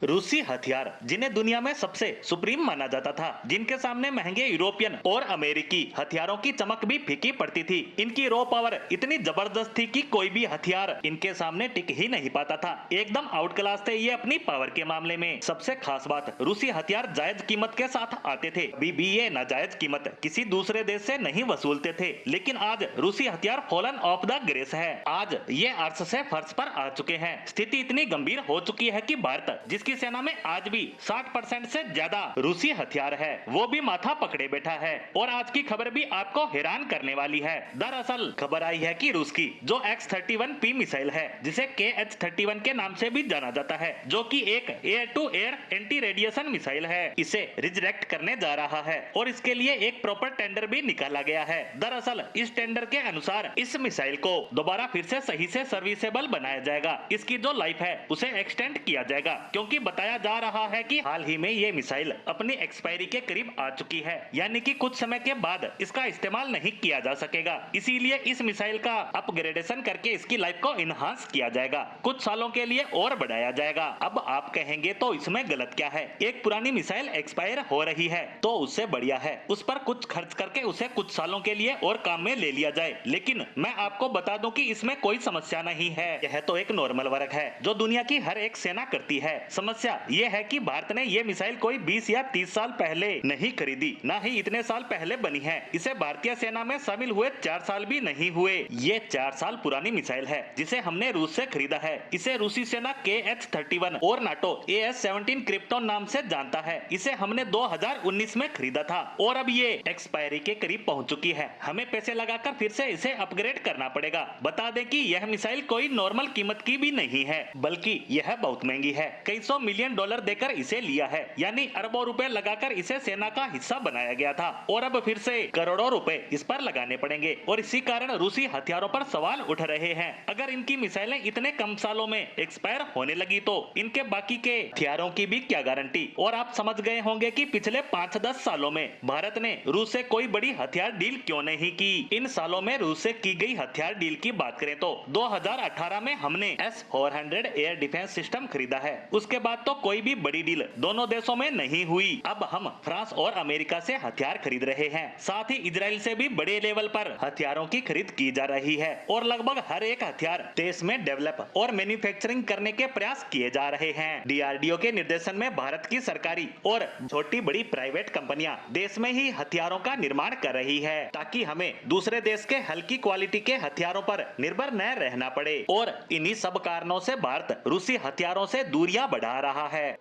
रूसी हथियार जिन्हें दुनिया में सबसे सुप्रीम माना जाता था, जिनके सामने महंगे यूरोपियन और अमेरिकी हथियारों की चमक भी फीकी पड़ती थी। इनकी रॉ पावर इतनी जबरदस्त थी कि कोई भी हथियार इनके सामने टिक ही नहीं पाता था। एकदम आउट क्लास थे ये अपनी पावर के मामले में। सबसे खास बात, रूसी हथियार जायज कीमत के साथ आते थे। अभी भी ये नाजायज कीमत किसी दूसरे देश से नहीं वसूलते थे, लेकिन आज रूसी हथियार फॉलन ऑफ द ग्रेस है। आज ये अर्श से फर्श पर आ चुके हैं। स्थिति इतनी गंभीर हो चुकी है कि भारत, जिसकी सेना में आज भी 60% से ज्यादा रूसी हथियार है, वो भी माथा पकड़े बैठा है। और आज की खबर भी आपको हैरान करने वाली है। दरअसल खबर आई है कि रूस की जो X-31P मिसाइल है, जिसे KH-31 के नाम से भी जाना जाता है, जो कि एक air to air anti radiation missile है, इसे रिजरेक्ट करने जा रहा है और इसके लिए एक प्रॉपर टेंडर भी निकाला गया है। दरअसल इस टेंडर के अनुसार इस मिसाइल को दोबारा फिर से सही से सर्विसेबल बनाया जाएगा। इसकी जो लाइफ है उसे एक्सटेंड किया जाएगा, क्योंकि बताया जा रहा है कि हाल ही में ये मिसाइल अपनी एक्सपायरी के करीब आ चुकी है, यानी कि कुछ समय के बाद इसका इस्तेमाल नहीं किया जा सकेगा। इसीलिए इस मिसाइल का अपग्रेडेशन करके इसकी लाइफ को इनहांस किया जाएगा, कुछ सालों के लिए और बढ़ाया जाएगा। अब आप कहेंगे तो इसमें गलत क्या है? एक पुरानी मिसाइल एक्सपायर हो रही है तो उससे बढ़िया है उस पर कुछ खर्च करके उसे कुछ सालों के लिए और काम में ले लिया जाए। लेकिन मैं आपको बता दूं कि इसमें कोई समस्या नहीं है। यह तो एक नॉर्मल वर्क है जो दुनिया की हर एक सेना करती है। समस्या ये है कि भारत ने ये मिसाइल कोई 20 या 30 साल पहले नहीं खरीदी, ना ही इतने साल पहले बनी है। इसे भारतीय सेना में शामिल हुए 4 साल भी नहीं हुए। ये 4 साल पुरानी मिसाइल है जिसे हमने रूस से खरीदा है। इसे रूसी सेना KH-31 और नाटो AS-17 क्रिप्टोन नाम से जानता है। इसे हमने 2019 में खरीदा था और अब ये एक्सपायरी के करीब पहुंच चुकी है। हमें पैसे लगाकर फिर से इसे अपग्रेड करना पड़ेगा। बता दें कि यह मिसाइल कोई नॉर्मल कीमत की भी नहीं है, बल्कि यह बहुत महंगी है। कई $100 मिलियन देकर इसे लिया है, यानी अरबों रुपए लगाकर इसे सेना का हिस्सा बनाया गया था और अब फिर से करोड़ों रुपए इस पर लगाने पड़ेंगे। और इसी कारण रूसी हथियारों पर सवाल उठ रहे हैं। अगर इनकी मिसाइलें इतने कम सालों में एक्सपायर होने लगी तो इनके बाकी के हथियारों की भी क्या गारंटी? और आप समझ गए होंगे कि पिछले 5-10 सालों में भारत ने रूस से कोई बड़ी हथियार डील क्यों नहीं की। इन सालों में रूस से की गई हथियार डील की बात करें तो 2018 में हमने S-400 एयर डिफेंस सिस्टम खरीदा है। उसके बाद तो कोई भी बड़ी डील दोनों देशों में नहीं हुई। अब हम फ्रांस और अमेरिका से हथियार खरीद रहे हैं। साथ ही इजराइल से भी बड़े लेवल पर हथियारों की खरीद की जा रही है और लगभग हर एक हथियार देश में डेवलप और मैन्युफैक्चरिंग करने के प्रयास किए जा रहे हैं। DRDO के निर्देशन में भारत की सरकारी और छोटी बड़ी प्राइवेट कंपनियां देश में ही हथियारों का निर्माण कर रही है, ताकि हमें दूसरे देश के हल्की क्वालिटी के हथियारों पर निर्भर न रहना पड़े। और इन्हीं सब कारणों से भारत रूसी हथियारों से दूरियां बढ़ा रहा है।